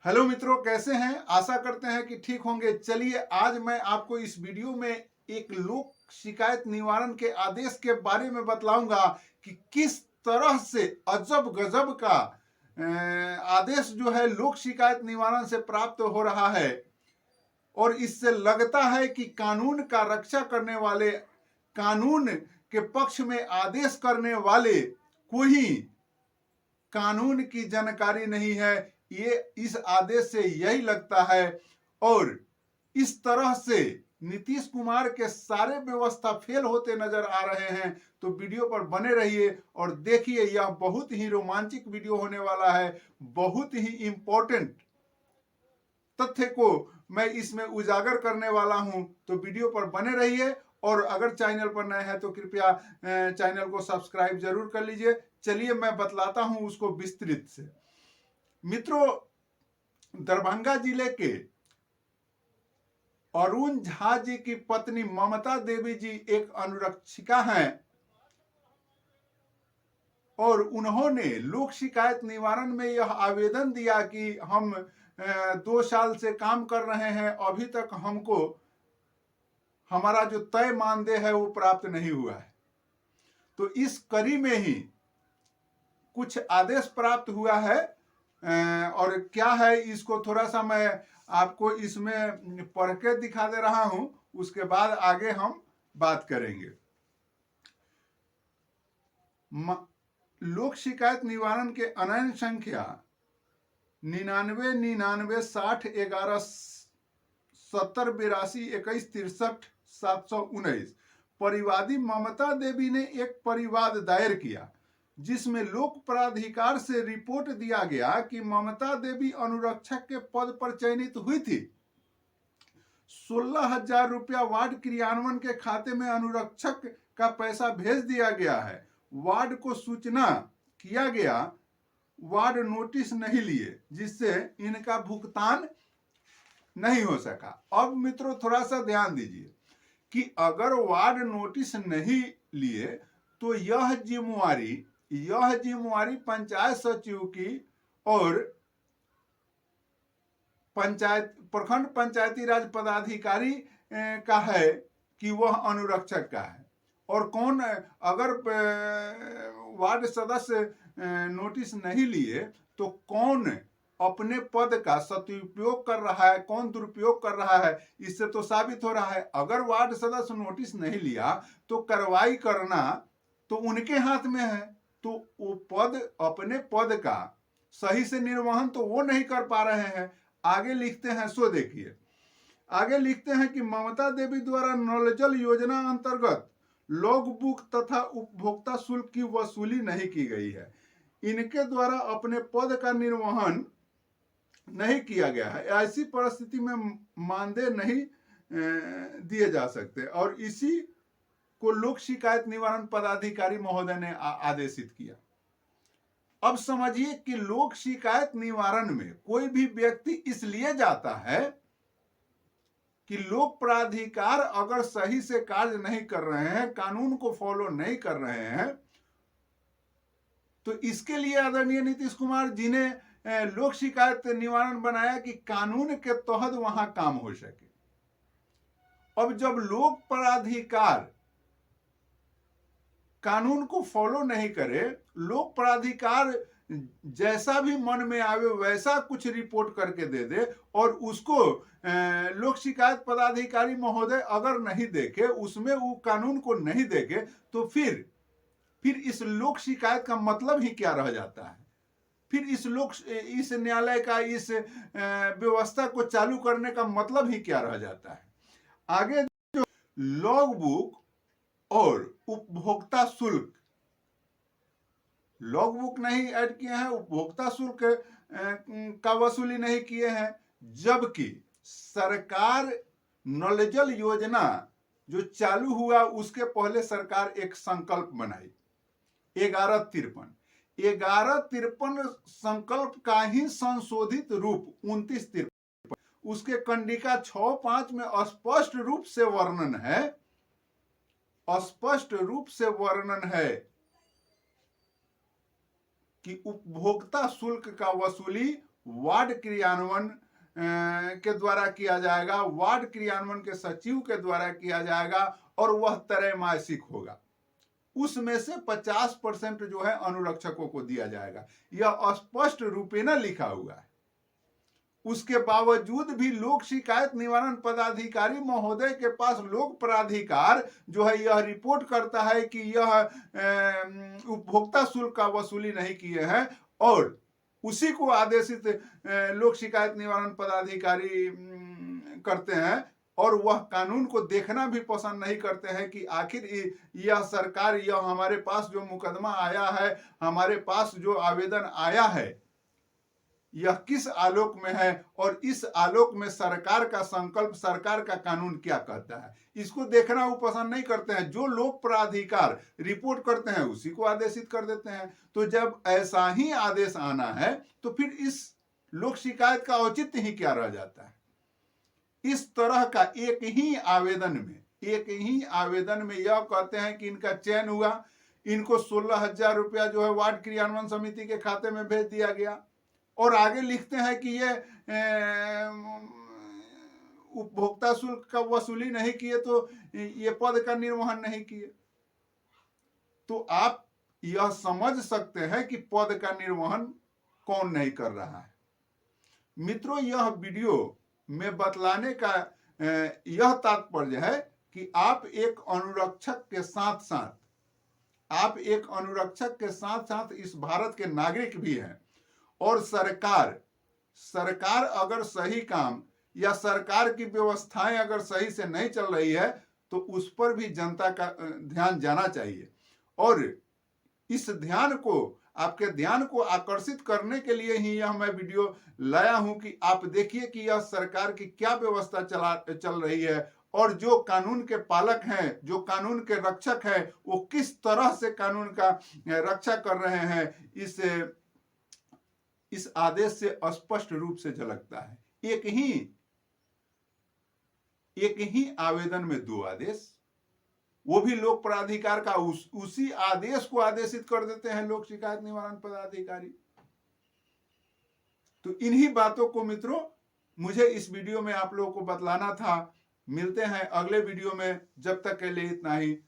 Hello मित्रों, कैसे हैं? आशा करते हैं कि ठीक होंगे। चलिए आज मैं आपको इस वीडियो में एक लोक शिकायत निवारण के आदेश के बारे में बतलाऊंगा कि किस तरह से अजब गजब का आदेश जो है लोक शिकायत निवारण से प्राप्त हो रहा है और इससे लगता है कि कानून का रक्षा करने वाले, कानून के पक्ष में आदेश करने वाले को ही कानून की जानकारी नहीं है। ये इस आदेश से यही लगता है और इस तरह से नीतीश कुमार के सारे व्यवस्था फेल होते नजर आ रहे हैं। तो वीडियो पर बने रहिए और देखिए, यह बहुत ही रोमांचक वीडियो होने वाला है। बहुत ही इंपॉर्टेंट तथ्य को मैं इसमें उजागर करने वाला हूं, तो वीडियो पर बने रहिए। और अगर चैनल पर नए हैं तो कृपया चैनल को सब्सक्राइब जरूर कर लीजिए। चलिए मैं बतलाता हूं उसको विस्तृत से। मित्रों, दरभंगा जिले के अरुण झा जी की पत्नी ममता देवी जी एक अनुरक्षिका हैं और उन्होंने लोक शिकायत निवारण में यह आवेदन दिया कि हम 2 साल से काम कर रहे हैं, अभी तक हमको हमारा जो तय मानदेय है वो प्राप्त नहीं हुआ है। तो इस कड़ी में ही कुछ आदेश प्राप्त हुआ है और क्या है इसको थोड़ा सा मैं आपको इसमें पढ़ के दिखा दे रहा हूं, उसके बाद आगे हम बात करेंगे। लोक शिकायत निवारण के अनयन संख्या 99 99 60 11 70 82 21 63 परिवादी ममता देवी ने एक परिवाद दायर किया जिसमें लोक प्राधिकार से रिपोर्ट दिया गया कि ममता देवी अनुरक्षक के पद पर चयनित हुई थी। 16,000 रुपया वार्ड क्रियान्वयन के खाते में अनुरक्षक का पैसा भेज दिया गया है। वार्ड को सूचना किया गया, वार्ड नोटिस नहीं लिए, जिससे इनका भुगतान नहीं हो सका। अब मित्रों थोड़ा सा ध्यान दीजिए कि अगर वार्ड नोटिस नहीं लिए तो यह जिम्मेवारी पंचायत सचिव की और प्रखंड पंचायती राज पदाधिकारी का है कि वह अनुरक्षक का है। और कौन, अगर वार्ड सदस्य नोटिस नहीं लिए तो कौन अपने पद का सदुपयोग कर रहा है, कौन दुरुपयोग कर रहा है, इससे तो साबित हो रहा है। अगर वार्ड सदस्य नोटिस नहीं लिया तो कार्रवाई करना तो उनके हाथ में है। तो वो अपने पद का सही से निर्वहन तो वो नहीं कर पा रहे हैं। आगे लिखते हैं, सो देखिए, आगे लिखते हैं कि ममता देवी द्वारा नल जल योजना अंतर्गत लॉग बुक तथा उपभोक्ता शुल्क की वसूली नहीं की गई है। इनके द्वारा अपने पद का निर्वहन नहीं किया गया है। ऐसी परिस्थिति में मानदेय नहीं दिए जा सकते और इसी को लोक शिकायत निवारण पदाधिकारी महोदय ने आदेशित किया। अब समझिए कि लोक शिकायत निवारण में कोई भी व्यक्ति इसलिए जाता है कि लोक प्राधिकार अगर सही से कार्य नहीं कर रहे हैं, कानून को फॉलो नहीं कर रहे हैं, तो इसके लिए आदरणीय नीतीश कुमार जी ने लोक शिकायत निवारण बनाया कि कानून के तहत वहां काम हो सके। अब जब लोक प्राधिकार कानून को फॉलो नहीं करे, लोक प्राधिकार जैसा भी मन में आवे वैसा कुछ रिपोर्ट करके दे दे और उसको लोक शिकायत पदाधिकारी महोदय अगर नहीं देखे, उसमें वो कानून को नहीं देखे, तो फिर इस लोक शिकायत का मतलब ही क्या रह जाता है? फिर इस न्यायालय का, इस व्यवस्था को चालू करने का मतलब ही क्या रह जाता है? आगे जो लॉग बुक और उपभोक्ता शुल्क, लॉग बुक नहीं ऐड किए हैं, उपभोक्ता शुल्क का वसूली नहीं किए हैं, जबकि सरकार नल जल योजना जो चालू हुआ उसके पहले सरकार एक संकल्प बनाई 1153 संकल्प का ही संशोधित रूप 2953, उसके कंडिका 6.5 में स्पष्ट रूप से वर्णन है कि उपभोक्ता शुल्क का वसूली वार्ड क्रियान्वयन के द्वारा किया जाएगा, वार्ड क्रियान्वयन के सचिव के द्वारा किया जाएगा और वह त्रैमासिक होगा। उसमें से 50% जो है अनुरक्षकों को दिया जाएगा। यह स्पष्ट रूपेण लिखा हुआ है। उसके बावजूद भी लोक शिकायत निवारण पदाधिकारी महोदय के पास लोक प्राधिकार जो है यह रिपोर्ट करता है कि यह उपभोक्ता शुल्क का वसूली नहीं किए हैं और उसी को आदेशित लोक शिकायत निवारण पदाधिकारी करते हैं और वह कानून को देखना भी पसंद नहीं करते हैं कि आखिर यह सरकार, यह हमारे पास जो मुकदमा आया है, हमारे पास जो आवेदन आया है, यह किस आलोक में है और इस आलोक में सरकार का संकल्प, सरकार का कानून क्या कहता है, इसको देखना वो पसंद नहीं करते हैं। जो लोक प्राधिकार रिपोर्ट करते हैं उसी को आदेशित कर देते हैं। तो जब ऐसा ही आदेश आना है तो फिर इस लोक शिकायत का औचित्य ही क्या रह जाता है। इस तरह का एक ही आवेदन में यह कहते हैं कि इनका चयन हुआ, इनको 16,000 रुपया जो है वार्ड क्रियान्वयन समिति के खाते में भेज दिया गया और आगे लिखते हैं कि ये उपभोक्ता शुल्क का वसूली नहीं किए तो ये पद का निर्वहन नहीं किए। तो आप यह समझ सकते हैं कि पद का निर्वहन कौन नहीं कर रहा है। मित्रों, यह वीडियो में बतलाने का यह तात्पर्य है कि आप एक अनुरक्षक के साथ साथ इस भारत के नागरिक भी हैं और सरकार अगर सही काम या सरकार की व्यवस्थाएं अगर सही से नहीं चल रही है तो उस पर भी जनता का ध्यान जाना चाहिए। और इस ध्यान को, आपके ध्यान को आकर्षित करने के लिए ही यह मैं वीडियो लाया हूं कि आप देखिए कि यह सरकार की क्या व्यवस्था चल रही है और जो कानून के पालक हैं, जो कानून के रक्षक हैं, वो किस तरह से कानून का रक्षा कर रहे हैं। इस आदेश से स्पष्ट रूप से झलकता है। एक ही आवेदन में 2 आदेश, वो भी लोक प्राधिकार का उसी आदेश को आदेशित कर देते हैं लोक शिकायत निवारण पदाधिकारी। तो इन्हीं बातों को मित्रों मुझे इस वीडियो में आप लोगों को बतलाना था। मिलते हैं अगले वीडियो में, जब तक के लिए इतना ही।